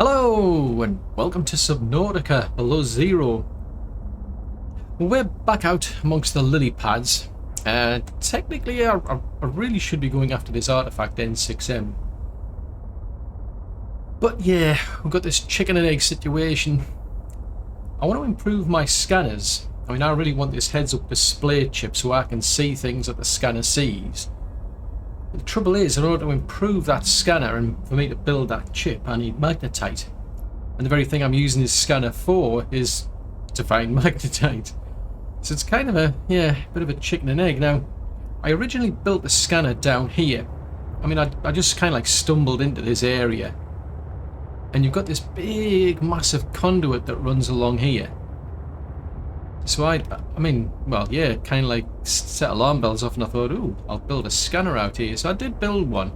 Hello and welcome to Subnautica Below Zero. We're back out amongst the lily pads. Technically I really should be going after this artifact N6M. But yeah, we've got this chicken and egg situation. I want to improve my scanners. I mean, I really want this heads-up display chip so I can see things that the scanner sees. The trouble is, in order to improve that scanner and for me to build that chip, I need magnetite. And the very thing I'm using this scanner for is to find magnetite. So it's kind of a, bit of a chicken and egg. Now, I originally built the scanner down here. I mean, I just kind of like stumbled into this area. And you've got this big, massive conduit that runs along here. So I mean, well, yeah, kind of like set alarm bells off and I thought, ooh, I'll build a scanner out here. So I did build one.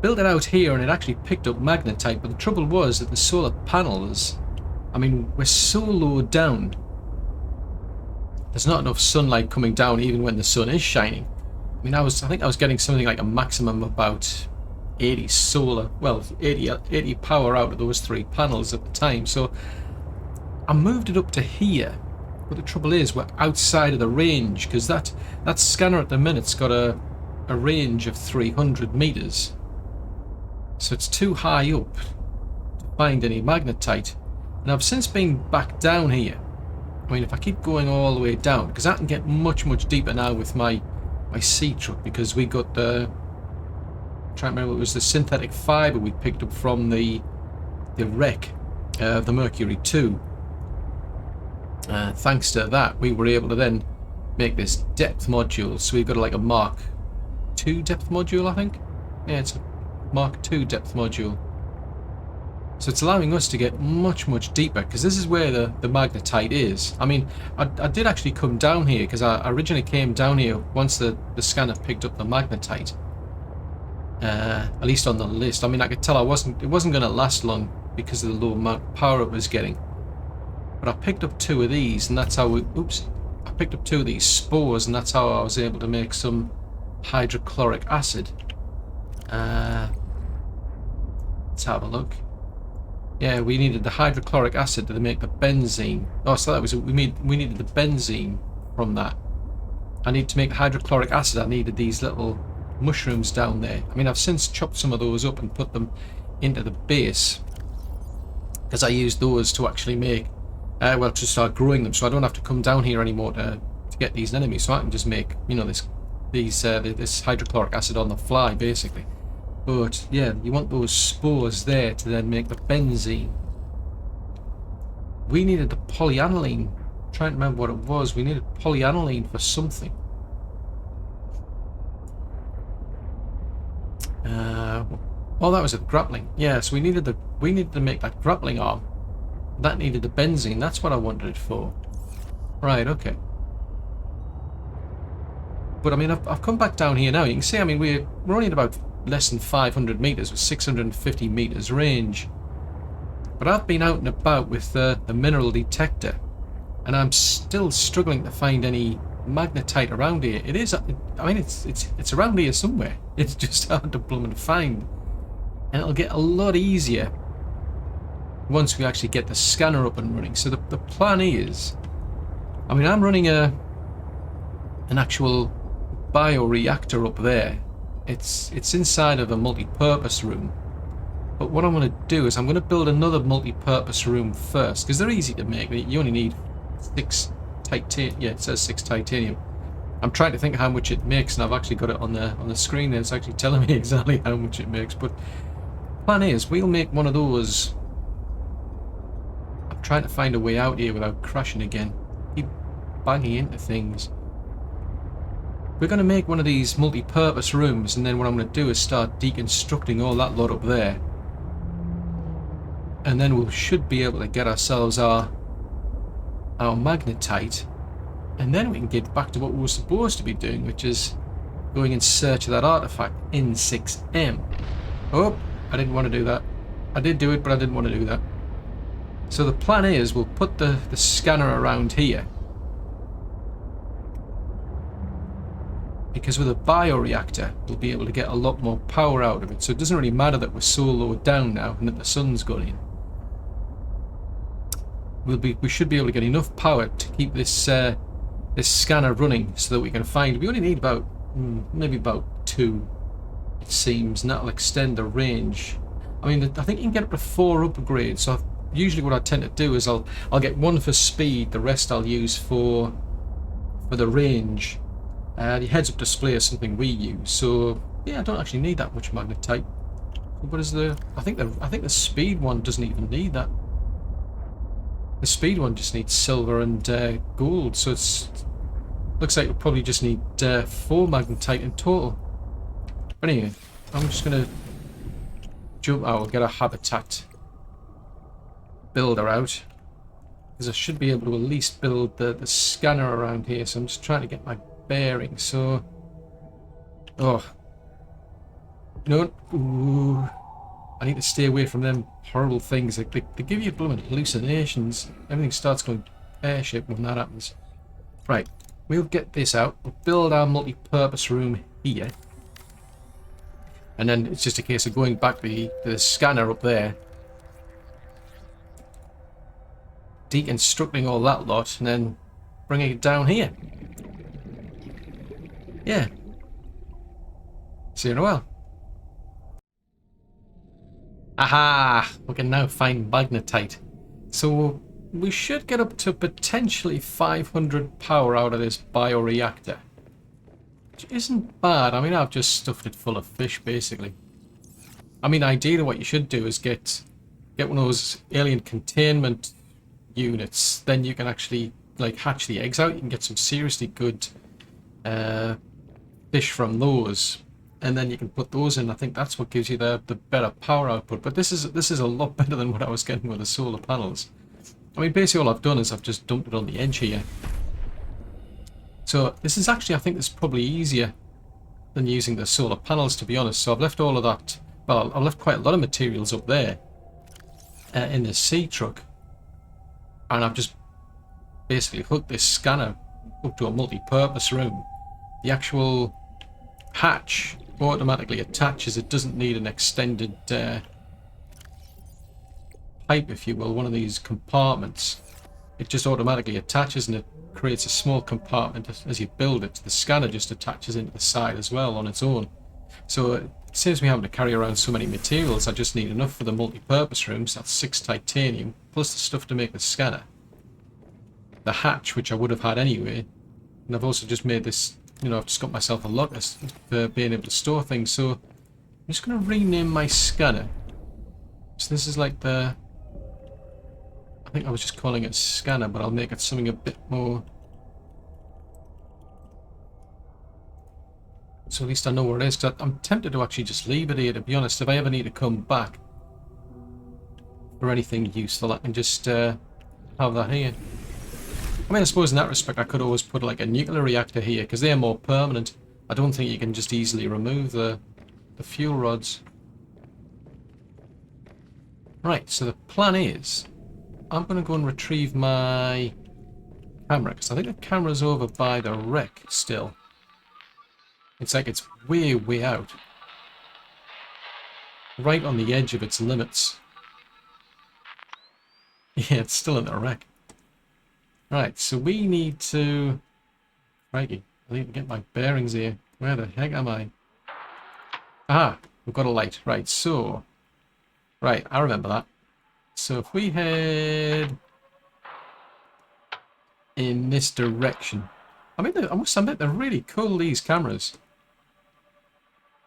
Built it out here and it actually picked up magnetite, but the trouble was that the solar panels, I mean, we're so low down. There's not enough sunlight coming down even when the sun is shining. I mean, I think I was getting something like a maximum of about 80 solar, well, 80 power out of those three panels at the time. So I moved it up to here. But the trouble is, we're outside of the range, because that scanner at the minute's got a range of 300 meters. So it's too high up to find any magnetite. And I've since been back down here. I mean, if I keep going all the way down, because I can get much deeper now with my sea truck, because we got the, I'm trying to remember, it was the synthetic fiber we picked up from the wreck of the Mercury 2. Thanks to that, we were able to then make this depth module. So we've got like a Mark II depth module, I think. Yeah, it's a Mark II depth module. So it's allowing us to get much deeper, because this is where the magnetite is. I mean, I did actually come down here, because I originally came down here once the scanner picked up the magnetite. At least on the list. I mean, I could tell it wasn't going to last long because of the low amount of power it was getting. But I picked up two of these, and that's how we... Oops. I picked up two of these spores, and that's how I was able to make some hydrochloric acid. Let's have a look. Yeah, we needed the hydrochloric acid to make the benzene. Oh, so that was... We needed the benzene from that. I need to make the hydrochloric acid. I needed these little mushrooms down there. I mean, I've since chopped some of those up and put them into the base, because I used those to actually make... well, to start growing them, so I don't have to come down here anymore to get these enemies. So I can just make, you know, this hydrochloric acid on the fly, basically. But yeah, you want those spores there to then make the benzene. We needed the polyaniline. I'm trying to remember what it was. We needed polyaniline for something. Oh, that was a grappling. Yeah, so we needed to make that grappling arm. That needed the benzene. That's what I wanted it for. Right, okay. But I mean, I've come back down here now. You can see, I mean, we're only at about less than 500 meters with 650 meters range. But I've been out and about with the mineral detector, and I'm still struggling to find any magnetite around here. It is, I mean, it's around here somewhere. It's just hard to plumb and find. And it'll get a lot easier once we actually get the scanner up and running. So the plan is, I mean, I'm running an actual bioreactor up there. It's inside of a multi-purpose room. But what I'm going to do is I'm going to build another multi-purpose room first, because they're easy to make. You only need 6 titanium. Yeah, it says 6 titanium. I'm trying to think how much it makes, and I've actually got it on the screen there. It's actually telling me exactly how much it makes. But the plan is, we'll make one of those. Trying to find a way out here without crashing again. Keep banging into things. We're going to make one of these multi-purpose rooms, and then what I'm going to do is start deconstructing all that lot up there. And then we should be able to get ourselves our magnetite, and then we can get back to what we were supposed to be doing, which is going in search of that artifact N6M. Oh, I didn't want to do that. I did do it, but I didn't want to do that. So the plan is, we'll put the scanner around here. Because with a bioreactor, we'll be able to get a lot more power out of it. So it doesn't really matter that we're so low down now and that the sun's gone in. we should be able to get enough power to keep this this scanner running, so that we can find. We only need about maybe about 2, it seems, and that'll extend the range. I mean, I think you can get up to 4 upgrades. So usually what I tend to do is I'll get 1 for speed, the rest I'll use for the range. The heads-up display is something we use, so yeah, I don't actually need that much magnetite. What is the? I think the speed one doesn't even need that. The speed one just needs silver and gold, so looks like we'll probably just need 4 magnetite in total. But anyway, I'm just gonna jump out. We'll get a habitat builder out, because I should be able to at least build the scanner around here. So I'm just trying to get my bearings. So, oh, no, ooh, I need to stay away from them horrible things. Like they give you blooming hallucinations. Everything starts going pear-shaped when that happens. Right, we'll get this out. We'll build our multi-purpose room here. And then it's just a case of going back to the scanner up there, deconstructing all that lot, and then bringing it down here. Yeah. See you in a while. Aha! We can now find magnetite. So we should get up to potentially 500 power out of this bioreactor. Which isn't bad. I mean, I've just stuffed it full of fish, basically. I mean, ideally what you should do is get one of those alien containment units. Then you can actually, like, hatch the eggs out. You can get some seriously good fish from those. And then you can put those in. I think that's what gives you the better power output. But this is a lot better than what I was getting with the solar panels. I mean, basically all I've done is I've just dumped it on the edge here. So this is actually, I think this is probably easier than using the solar panels, to be honest. So I've left all of that, well, I've left quite a lot of materials up there in the sea truck. And I've just basically hooked this scanner up to a multi-purpose room. The actual hatch automatically attaches. It doesn't need an extended pipe, if you will, one of these compartments. It just automatically attaches, and it creates a small compartment as you build it. The scanner just attaches into the side as well on its own. So it saves me having to carry around so many materials. I just need enough for the multi-purpose rooms. That's 6 titanium plus the stuff to make the scanner, the hatch, which I would have had anyway, and I've also just made this, you know, I've just got myself a locker for being able to store things. So I'm just going to rename my scanner. So this is like the, I think I was just calling it scanner, but I'll make it something a bit more, so at least I know where it is. Because I'm tempted to actually just leave it here, to be honest. If I ever need to come back for anything useful, I can just have that here. I mean, I suppose in that respect I could always put like a nuclear reactor here, because they're more permanent. I don't think you can just easily remove the fuel rods. Right, so the plan is, I'm going to go and retrieve my camera, because I think the camera's over by the wreck still. It's like it's way, way out. Right on the edge of its limits. Yeah, it's still in the wreck. Right, so we need to... Crikey, I need to get my bearings here. Where the heck am I? Aha, we've got a light. Right, so... Right, I remember that. So if we head in this direction... I mean, I must admit, they're really cool, these cameras.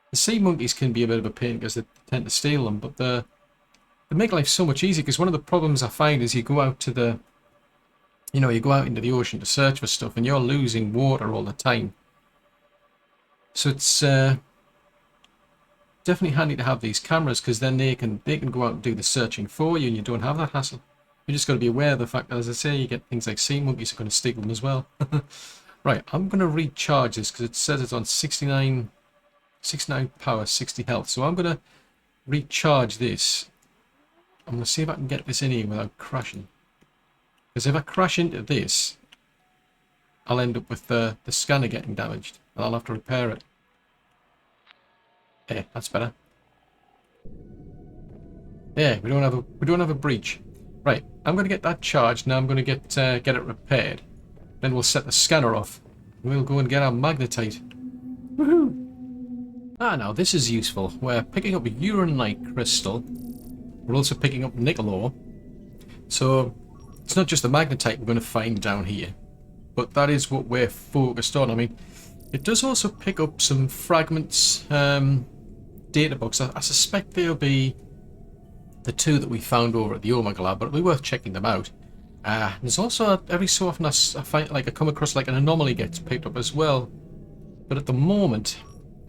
The sea monkeys can be a bit of a pain because they tend to steal them, but they make life so much easier, because one of the problems I find is you go out to the... You know, you go out into the ocean to search for stuff and you're losing water all the time. So it's definitely handy to have these cameras, because then they can go out and do the searching for you, and you don't have that hassle. You just got to be aware of the fact that, as I say, you get things like sea monkeys are going to steal them as well. Right, I'm going to recharge this because it says it's on 69 power, 60 health. So I'm going to recharge this. I'm going to see if I can get this in here without crashing. Because if I crash into this, I'll end up with the scanner getting damaged, and I'll have to repair it. Yeah, that's better. Yeah, we don't have a breach. Right, I'm going to get that charged. Now I'm going to get it repaired. Then we'll set the scanner off. We'll go and get our magnetite. Woohoo! Ah, now this is useful. We're picking up Urananite crystal. We're also picking up nickel ore. So it's not just the magnetite we're going to find down here, but that is what we're focused on. I mean, it does also pick up some fragments, data books. I suspect they'll be the two that we found over at the Omega Lab, but it'll be worth checking them out. There's also every so often I find I come across like an anomaly gets picked up as well. But at the moment,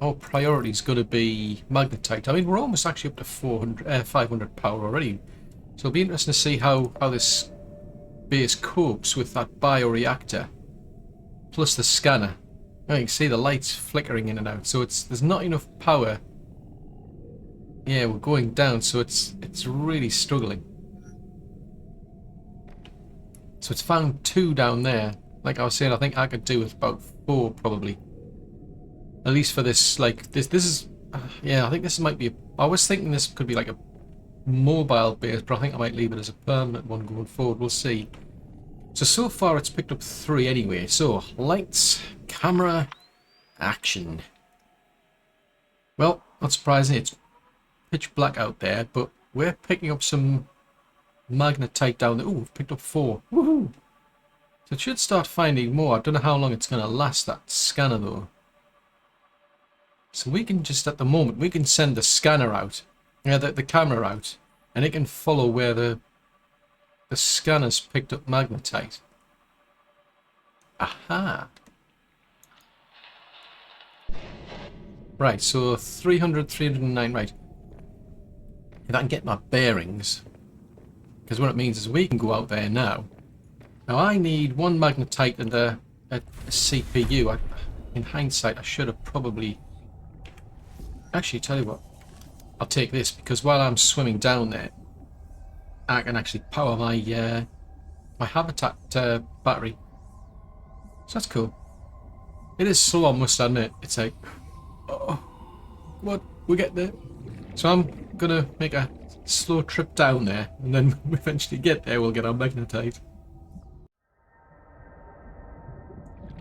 our priority is going to be magnetite. I mean, we're almost actually up to 500 power already. So it'll be interesting to see how this base copes with that bioreactor. Plus the scanner. Oh, you can see the lights flickering in and out. So there's not enough power. Yeah, we're going down, so it's really struggling. So it's found 2 down there. Like I was saying, I think I could do with about 4 probably. At least for this, like, this is... yeah, I think this might be... I was thinking this could be like a mobile base, but I think I might leave it as a permanent one going forward. We'll see. So far it's picked up 3 anyway. So, lights, camera, action. Well, not surprising, it's pitch black out there, but we're picking up some magnetite down there. Ooh, we've picked up 4. Woohoo! So it should start finding more. I don't know how long it's going to last, that scanner though. So we can just, at the moment, we can send the scanner out, the camera out, and it can follow where the scanner's picked up magnetite. Aha! Right, so 300, 309, right. If I can get my bearings, because what it means is we can go out there now. Now I need 1 magnetite and a CPU. In hindsight, I should have probably... Actually, tell you what, I'll take this, because while I'm swimming down there, I can actually power my my habitat battery. So that's cool. It is slow, I must admit. It's like, oh, what? We're getting there. So I'm gonna make a slow trip down there, and then when we eventually get there, we'll get our magnetite.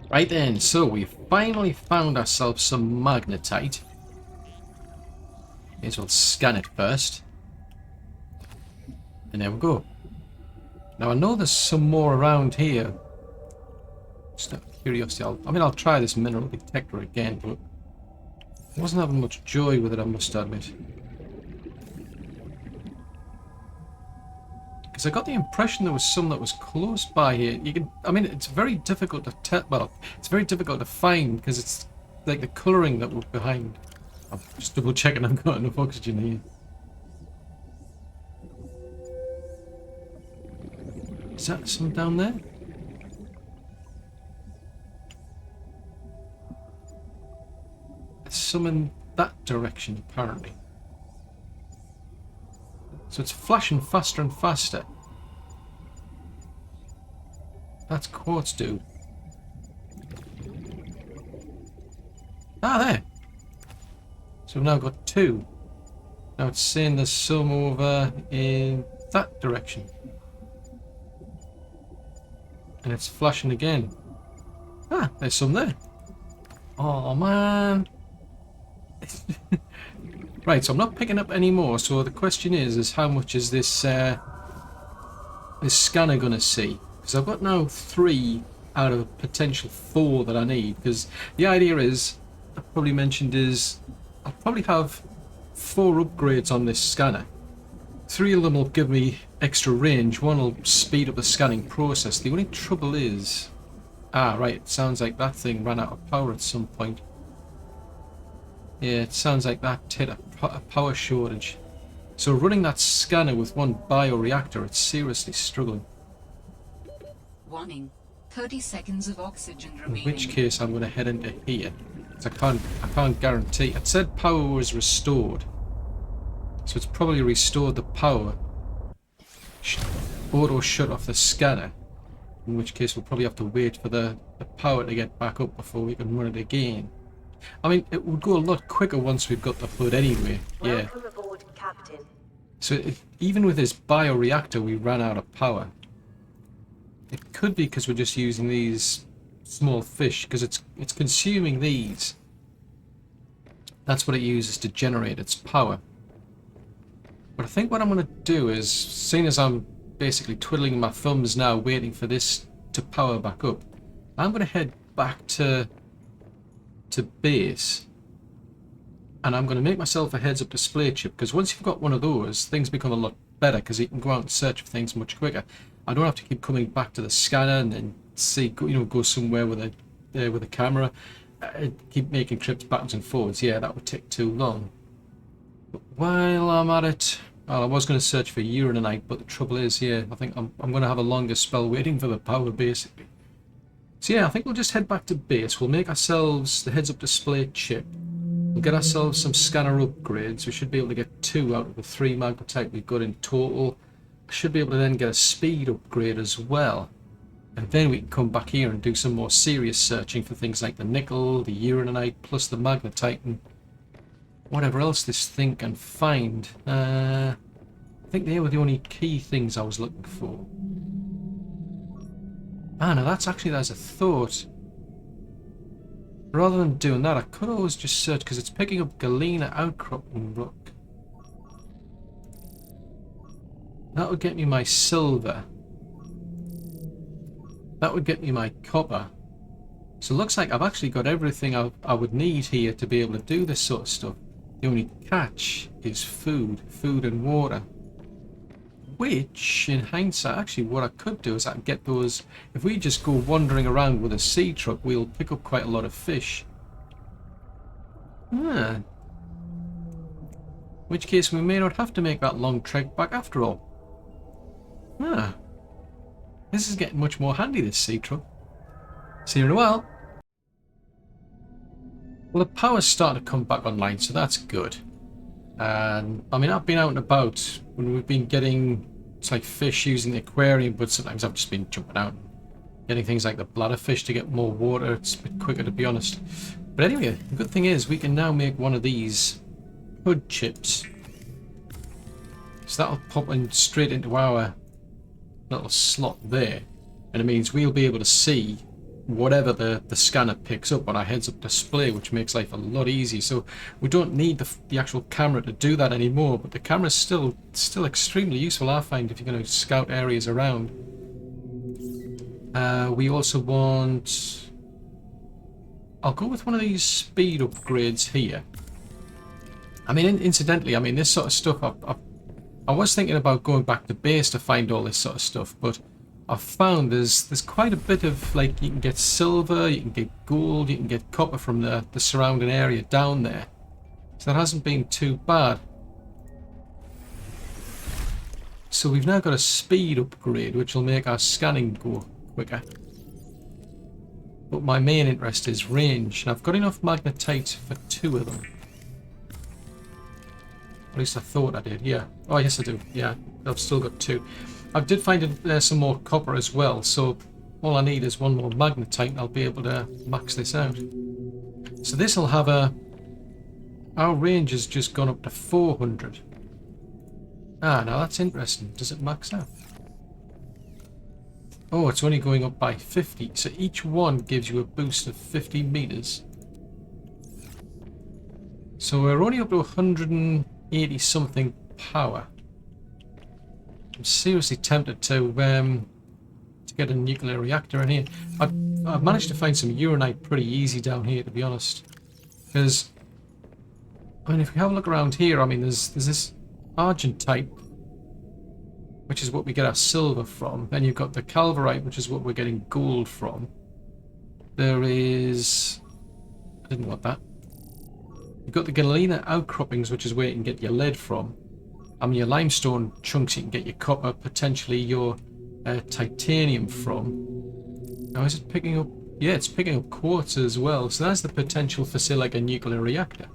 Right then, so we finally found ourselves some magnetite. May as well scan it first. And there we go. Now I know there's some more around here. Just out of curiosity, I'll try this mineral detector again, but I wasn't having much joy with it, I must admit. Because I got the impression there was some that was close by here. It's very difficult to tell. Well, it's very difficult to find because it's like the colouring that was behind. I'm just double checking I've got enough oxygen here. Is that some down there? There's some in that direction, apparently. So it's flashing faster and faster. That's quartz, dude. Ah, there. So we've now got 2. Now it's saying there's some over in that direction. And it's flashing again. Ah, there's some there. Oh, man. Right, so I'm not picking up any more. So the question is how much is this this scanner going to see? Because I've got now 3 out of a potential 4 that I need. Because the idea is, I probably mentioned, is I'll probably have 4 upgrades on this scanner. 3 of them will give me extra range. 1 will speed up the scanning process. The only trouble is... Ah, right, it sounds like that thing ran out of power at some point. Yeah, it sounds like that hit a power shortage. So running that scanner with 1 bioreactor, it's seriously struggling. Warning, 30 seconds of oxygen remaining. In which case I'm going to head into here. I can't guarantee. It said power was restored. So it's probably restored the power. Auto shut off the scanner. In which case we'll probably have to wait for the power to get back up before we can run it again. I mean, it would go a lot quicker once we've got the HUD anyway. Yeah. Welcome aboard, Captain. So even with this bioreactor, we ran out of power. It could be because we're just using these small fish, because it's consuming these. That's what it uses to generate its power. But I think what I'm going to do is, seeing as I'm basically twiddling my thumbs now, waiting for this to power back up, I'm going to head back to base, and I'm going to make myself a heads-up display chip, because once you've got one of those, things become a lot better, because you can go out and search for things much quicker. I don't have to keep coming back to the scanner and then see, go somewhere with a camera, keep making trips backwards and forwards. Yeah, that would take too long. But while I'm at it, well, I was going to search for Urananite, but the trouble is, yeah, I think I'm going to have a longer spell waiting for the power, basically. So yeah, I think we'll just head back to base. We'll make ourselves the heads-up display chip. We'll get ourselves some scanner upgrades. We should be able to get 2 out of the 3 magnetite we've got in total. I should be able to then get a speed upgrade as well. And then we can come back here and do some more serious searching for things like the nickel, the uranite, plus the magnetite, and whatever else this thing can find. I think they were the only key things I was looking for. Ah, no, there's a thought. Rather than doing that, I could always just search, because it's picking up galena outcropping rock. That would get me my silver. That would get me my copper. So it looks like I've actually got everything I would need here to be able to do this sort of stuff. The only catch is food and water. Which, in hindsight, actually what I could do is I can get those, if we just go wandering around with a sea truck, we'll pick up quite a lot of fish. In which case we may not have to make that long trek back after all. This is getting much more handy, this sea truck. See you in a while. Well, the power's starting to come back online, so that's good. And I mean, I've been out and about when we've been getting, it's like fish using the aquarium, but sometimes I've just been jumping out and getting things like the bladderfish to get more water. It's a bit quicker, to be honest. But anyway, the good thing is we can now make one of these HUD chips. So that'll pop in straight into our little slot there, and it means we'll be able to see whatever the scanner picks up on our heads-up display, which makes life a lot easier. So we don't need the actual camera to do that anymore, but the camera's still extremely useful, I find, if you're going to scout areas around. We also want, I'll go with one of these speed upgrades here. I mean, incidentally, I mean, this sort of stuff, I was thinking about going back to base to find all this sort of stuff, but I've found there's quite a bit of, like, you can get silver, you can get gold, you can get copper from the surrounding area down there. So that hasn't been too bad. So we've now got a speed upgrade, which will make our scanning go quicker. But my main interest is range, and I've got enough magnetite for 2 of them. At least I thought I did, yeah. Oh, yes I do, yeah. I've still got 2. I did find some more copper as well, so all I need is 1 more magnetite and I'll be able to max this out. So this will have our range has just gone up to 400. Ah, now that's interesting. Does it max out? Oh, it's only going up by 50, so each one gives you a boost of 50 meters. So we're only up to 180 something power. I'm seriously tempted to get a nuclear reactor in here. I've managed to find some uranite pretty easy down here, to be honest. Because, I mean, if we have a look around here, I mean, there's this argentite, which is what we get our silver from. Then you've got the calverite, which is what we're getting gold from. There is, I didn't want that. You've got the galena outcroppings, which is where you can get your lead from. I mean, your limestone chunks you can get your copper, potentially your titanium from. Now, is it picking up? Yeah, it's picking up quartz as well. So that's the potential for, say, like a nuclear reactor.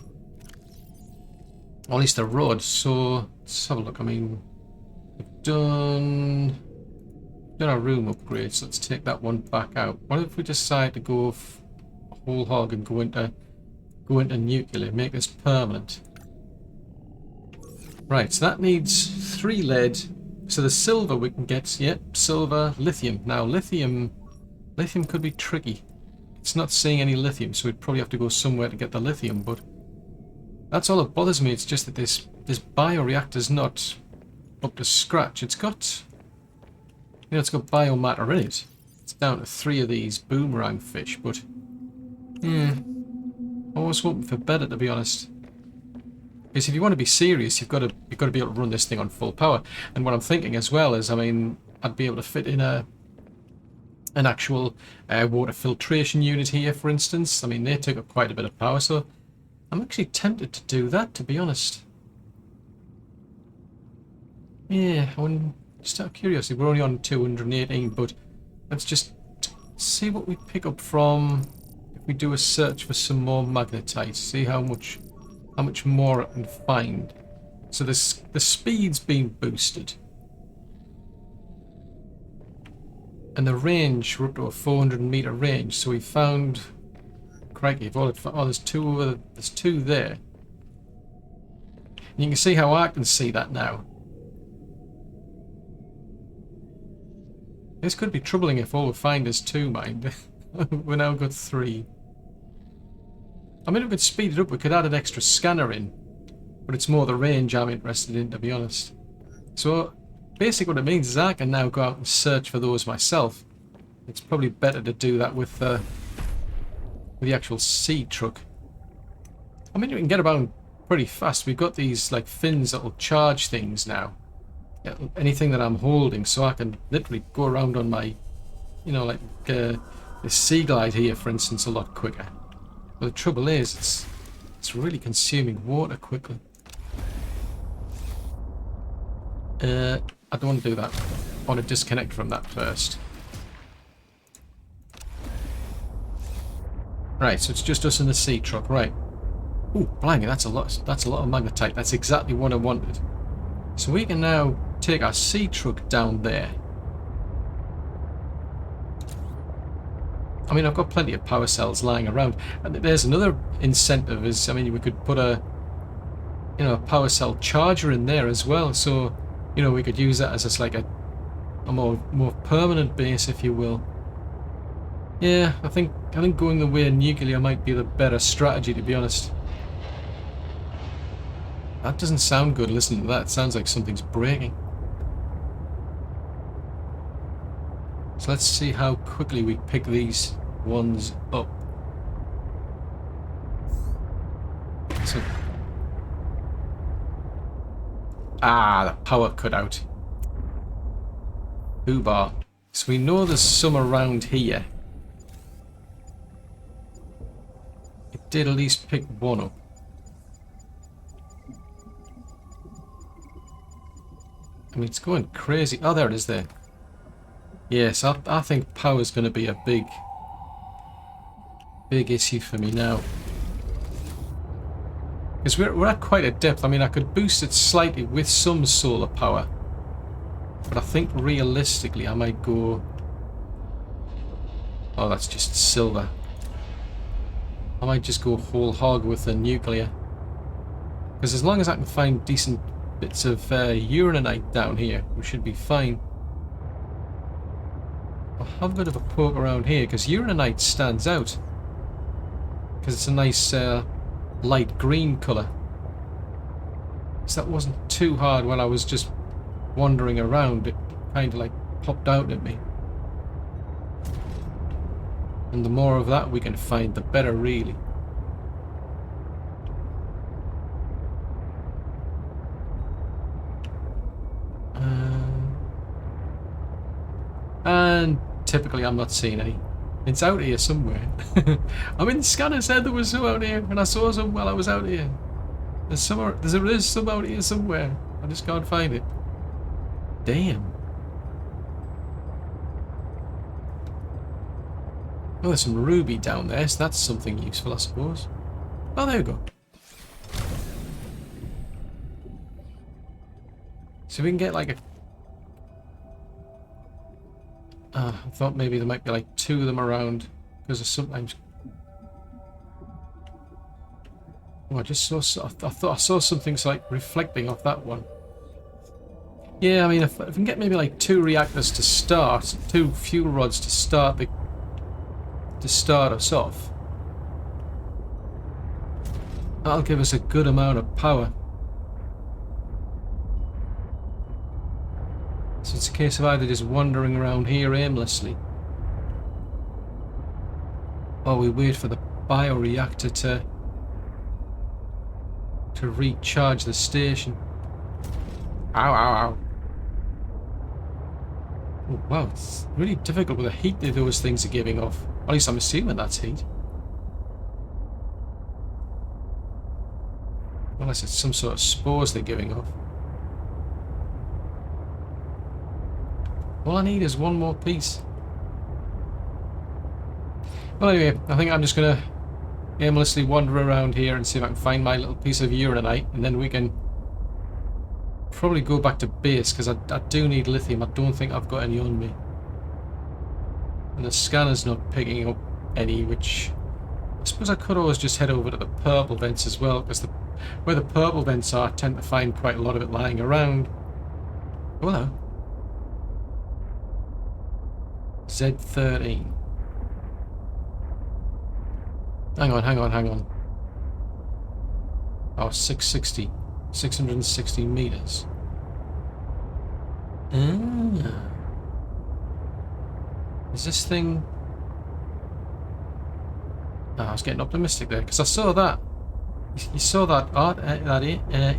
Or at least a rod. So let's have a look. I mean, we've done our room upgrade. So let's take that one back out. What if we decide to go whole hog and go into nuclear, make this permanent? Right, so that needs 3 lead. So the silver we can get, yep, silver, lithium. Now lithium could be tricky. It's not seeing any lithium, so we'd probably have to go somewhere to get the lithium, but that's all that bothers me. It's just that this bioreactor's not up to scratch. It's got, you know, it's got biomatter in it. It's down to 3 of these boomerang fish, but yeah, I was hoping for better, to be honest. Because if you want to be serious, you've got to be able to run this thing on full power. And what I'm thinking as well is, I mean, I'd be able to fit in an actual water filtration unit here, for instance. I mean, they took up quite a bit of power, so I'm actually tempted to do that, to be honest. Yeah, just out of curiosity, we're only on 218, but let's just see what we pick up from if we do a search for some more magnetite. See how much more I can find. So the speed's been boosted. And the range, we're up to a 400-meter range, so we found... Crikey, oh, there's 2 there. And you can see how I can see that now. This could be troubling if all we find is 2, mind. We've now got 3. I mean, if we could speed it up, we could add an extra scanner in. But it's more the range I'm interested in, to be honest. So, basically what it means is I can now go out and search for those myself. It's probably better to do that with the actual sea truck. I mean, we can get about pretty fast. We've got these, like, fins that will charge things now. Yeah, anything that I'm holding, so I can literally go around on my, you know, like, this sea glide here, for instance, a lot quicker. But the trouble is, it's really consuming water quickly. I don't want to do that. I want to disconnect from that first. Right, so it's just us in the sea truck, right? Ooh, blimey, that's a lot of magnetite. That's exactly what I wanted. So we can now take our sea truck down there. I mean, I've got plenty of power cells lying around. And there's another incentive is, I mean, we could put a power cell charger in there as well. So, you know, we could use that as just like a more permanent base, if you will. Yeah, I think going the way of nuclear might be the better strategy, to be honest. That doesn't sound good. Listen to that. It sounds like something's breaking. So let's see how quickly we pick these ones up. So, the power cut out. Foobar. So we know there's some around here. It did at least pick one up. I mean, it's going crazy. Oh, there it is there. Yes, I think power's going to be a big issue for me now. Because we're at quite a depth. I mean, I could boost it slightly with some solar power. But I think realistically I might go... Oh, that's just silver. I might just go whole hog with the nuclear. Because as long as I can find decent bits of Urananite down here, we should be fine. I'll have a bit of a poke around here, because Urananite stands out. Because it's a nice light green colour. So that wasn't too hard when I was just wandering around. It kind of like popped out at me. And the more of that we can find, the better, really. And typically I'm not seeing any. It's out here somewhere. I mean, the scanner said there was some out here, and I saw some while I was out here. There's some out here somewhere. I just can't find it. Damn. Oh, there's some ruby down there, so that's something useful, I suppose. Oh, there we go. So we can get like a... I thought maybe there might be like 2 of them around, because there's sometimes... Oh, I just saw. I thought I saw something like reflecting off that one. Yeah, I mean, if I can get maybe like 2 reactors to start, 2 fuel rods to start us off, that'll give us a good amount of power. So it's a case of either just wandering around here aimlessly, or we wait for the bioreactor to recharge the station. Ow, ow, ow. Oh, wow, it's really difficult with the heat that those things are giving off. At least I'm assuming that's heat. Unless it's some sort of spores they're giving off. All I need is one more piece. Well, anyway, I think I'm just going to aimlessly wander around here and see if I can find my little piece of Urananite, and then we can probably go back to base, because I do need lithium. I don't think I've got any on me. And the scanner's not picking up any, which I suppose I could always just head over to the purple vents as well, because where the purple vents are, I tend to find quite a lot of it lying around. Oh, hello. Z13. Hang on. Oh, 660 meters. Is this thing... Oh, I was getting optimistic there, because I saw that. You saw that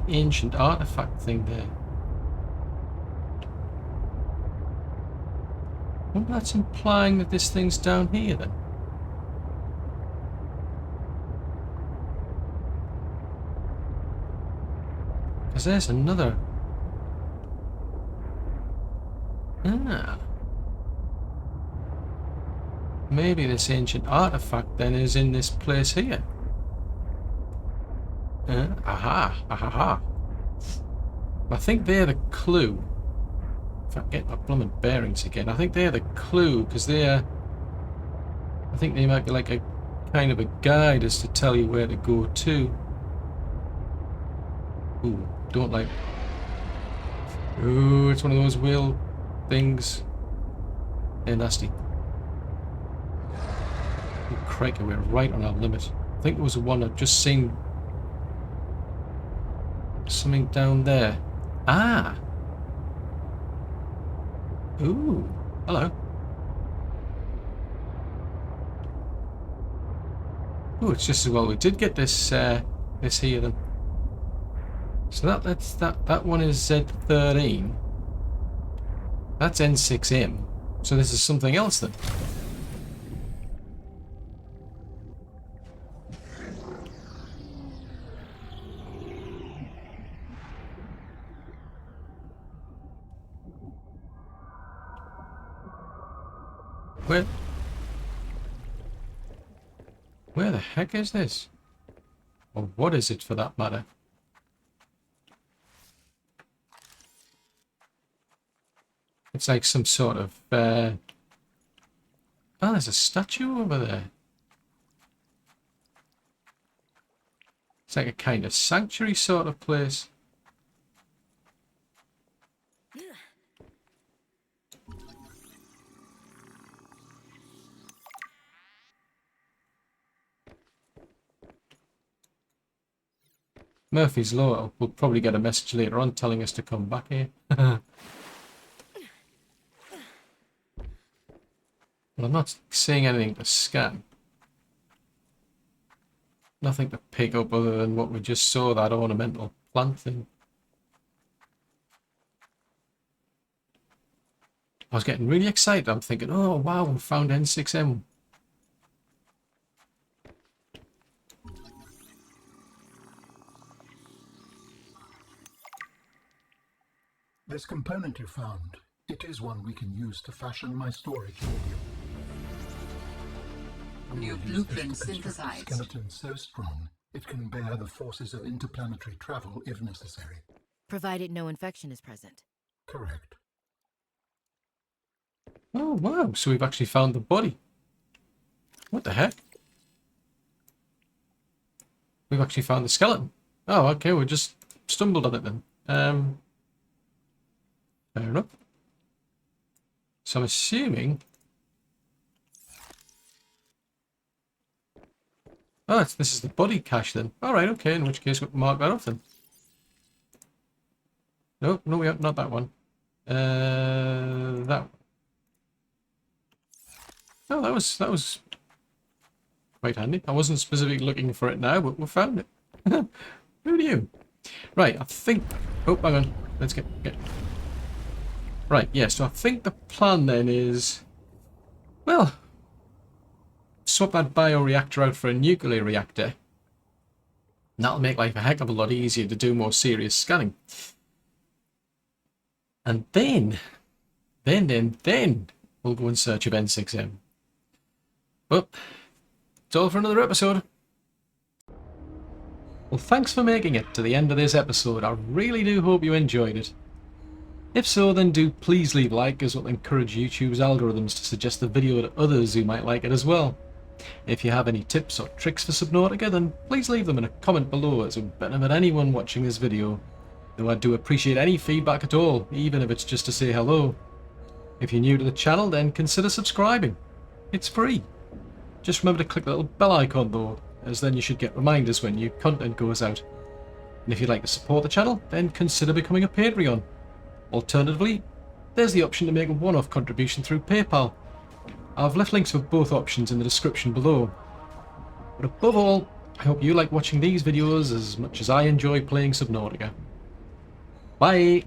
ancient artifact thing there. I wonder if that's implying that this thing's down here then. Because there's another. Maybe this ancient artifact then is in this place here. Aha. I think they're the clue. If I can get my blooming bearings again, I think they're the clue, because I think they might be like a kind of a guide as to tell you where to go to. Ooh, don't like. Ooh, it's one of those wheel things. They're nasty. Oh, crikey, we're right on our limit. I think there was one I've just seen. Something down there. Ah! Ooh, hello. Ooh, it's just as well we did get this this here then. So that one is Z13. That's N6M. So this is something else then. Where the heck is this? Or what is it for that matter? It's like some sort of oh, there's a statue over there. It's like a kind of sanctuary sort of place. Murphy's Law. We'll probably get a message later on telling us to come back here. Well, I'm not seeing anything to scan. Nothing to pick up other than what we just saw, that ornamental plant thing. I was getting really excited. I'm thinking, oh wow, we found N6M. This component you found, it is one we can use to fashion my storage module. New blueprint synthesized. Skeleton so strong, it can bear the forces of interplanetary travel if necessary. Provided no infection is present. Correct. Oh wow, so we've actually found the body. What the heck? We've actually found the skeleton. Oh, okay, we just stumbled on it then. Fair enough. So I'm assuming... Oh, this is the body cache then. Alright, okay, in which case we'll mark that off then. Nope, no, not that one. That one. Oh, that was quite handy. I wasn't specifically looking for it now, but we found it. Who knew? Right, I think... Oh, hang on. Let's get... Right, yeah, so I think the plan then is... Well... Swap that bioreactor out for a nuclear reactor. And that'll make life a heck of a lot easier to do more serious scanning. And then we'll go in search of N6M. But it's all for another episode. Well, thanks for making it to the end of this episode. I really do hope you enjoyed it. If so, then do please leave a like, as it will encourage YouTube's algorithms to suggest the video to others who might like it as well. If you have any tips or tricks for Subnautica, then please leave them in a comment below, as it would benefit anyone watching this video. Though I do appreciate any feedback at all, even if it's just to say hello. If you're new to the channel, then consider subscribing. It's free. Just remember to click the little bell icon though, as then you should get reminders when new content goes out. And if you'd like to support the channel, then consider becoming a Patreon. Alternatively, there's the option to make a one-off contribution through PayPal. I've left links for both options in the description below. But above all, I hope you like watching these videos as much as I enjoy playing Subnautica. Bye!